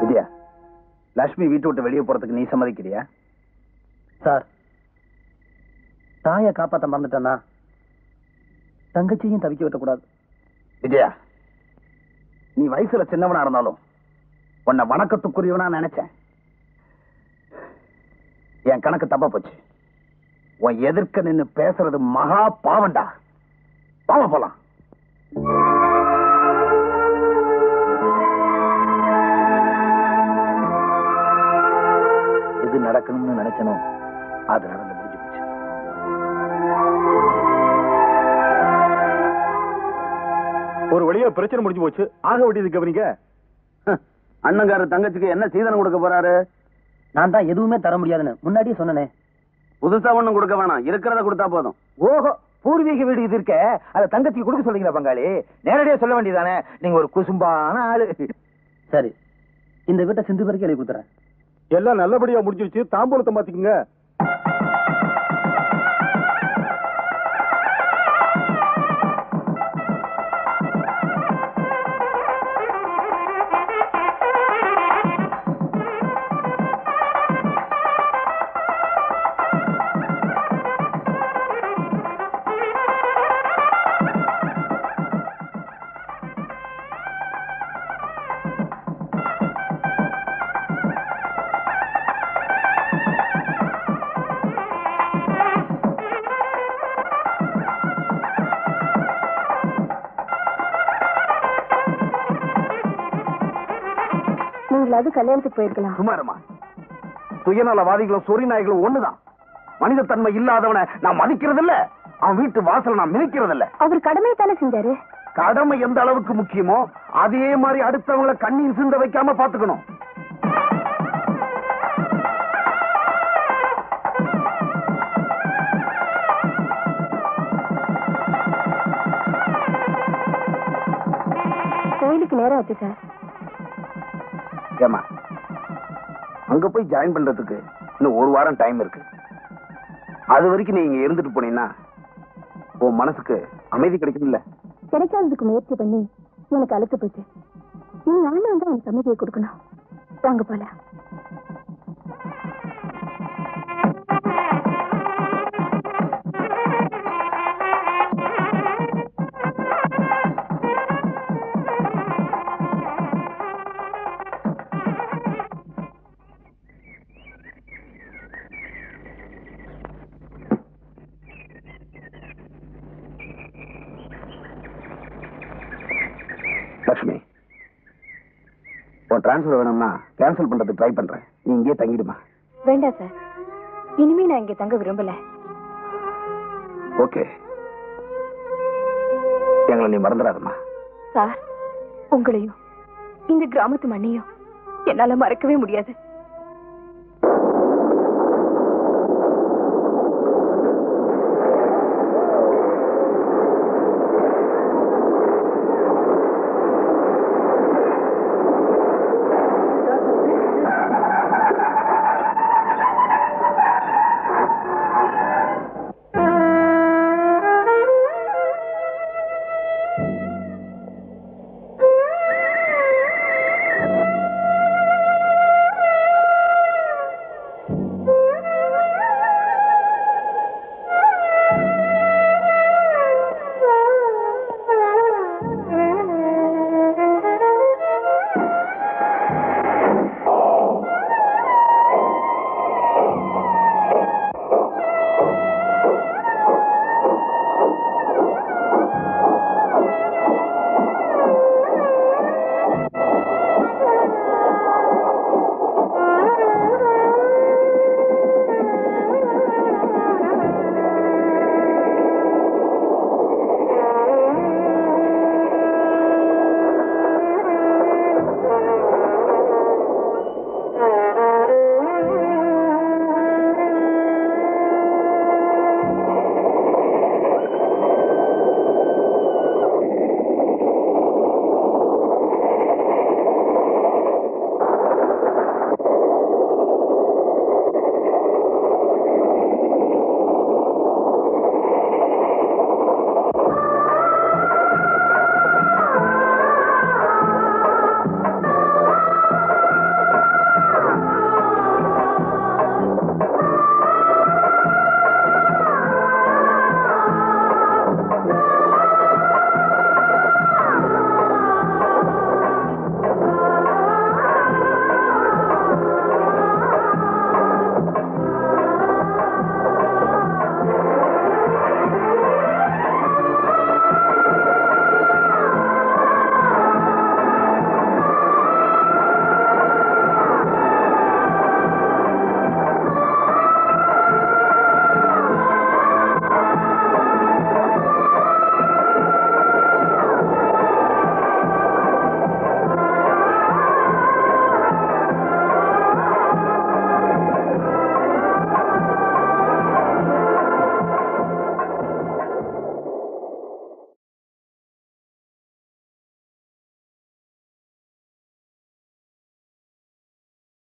விஜயா, லட்சுமி வீட்டு விட்டு வெளியே போறதுக்கு நீ சம்மதிக்கிறியா? சார், தாயை காப்பாற்ற மறந்துட்டேன்னா தங்கச்சியும் தவிக்க விட்டக்கூடாது. விஜயா, நீ வயசுல சின்னவனா இருந்தாலும் உன்னை வணக்கத்துக்குரியவனா நினைச்சேன். என் கணக்கு தப்பா போச்சு. உன் எதிர்க்க நின்னு பேசுறது மகா பாவண்டா. பாவ போலாம். எது நடக்கணும்னு நினைச்சனோ அது நடந்து முடிஞ்சு போச்சு. ஒரு வழியா பிரச்சனை முடிஞ்சு போச்சு. ஆக வேண்டியது கவனிங்க. அண்ணங்கார தங்கச்சிக்கு என்ன சீதனம் கொடுக்க போறாரு? நான் தான் எதுவுமே தர முடியாதுன்னு முன்னாடியே சொன்னனே. புதுசா ஒண்ணும் கொடுக்க வேணாம், இருக்கிறத கொடுத்தா போதும். ஓஹோ, பூர்வீக வீடு இது இருக்க, அத தங்கச்சிக்கு கொடுக்க சொல்றீங்களா பங்காளி? நேரடியா சொல்ல வேண்டியதானே, நீங்க ஒரு குசும்பான ஆளு. சரி, இந்த வீட்டை சிந்து வரைக்கும் எழுதி கொடுத்துறேன். எல்லாம் நல்லபடியா முடிஞ்சிருச்சு. தாம்பூலத்தை மாத்திக்குங்க. கல்யாணத்துக்கு போயிருக்கலாம். சுமாரமா, சுயநலவாதிகளும் சொறி நாய்களும் ஒண்ணுதான். மனித தன்மை இல்லாதவனை நான் மதிக்கிறது இல்ல, அவன் வீட்டு வாசல நான் மிதிக்கிறது இல்ல. அவர் கடமையை தானே செஞ்சாரு. கடமை எந்த அளவுக்கு முக்கியமோ அதே மாதிரி அடுத்தவங்களை கண்ணீர் சிந்த வைக்காம பாத்துக்கணும். கோயிலுக்கு நேரம் ஆச்சு சார். ஏமா, அங்க போய் ஜாயின் பண்றதுக்கு இன்னும் ஒரு வாரம் டைம் இருக்கு. அது வரைக்கும் நீ இங்க இருந்துட்டு போனீங்கன்னா உன் மனசுக்கு அமைதி கிடைக்கும்ல. கிடைக்காததுக்கு முயற்சி பண்ணி எனக்கு அழுத்து போச்சு. நீ ஆனா வந்து அவனுக்கு அமைதியை கொடுக்கணும். வாங்க போல. லட்சுமி, உன் டிரான்ஸ்பர் வேணும்னா கேன்சல் பண்றதுக்கு ட்ரை பண்றேன். நீ இங்கே தங்கிடுமா? வேண்டாம் சார், இனிமே நான் இங்க தங்க விரும்பல. ஓகே, எங்களை நீ மறந்துடாதம்மா. சார், உங்களையும் இந்த கிராமத்து மண்ணையும் என்னால மறக்கவே முடியாது.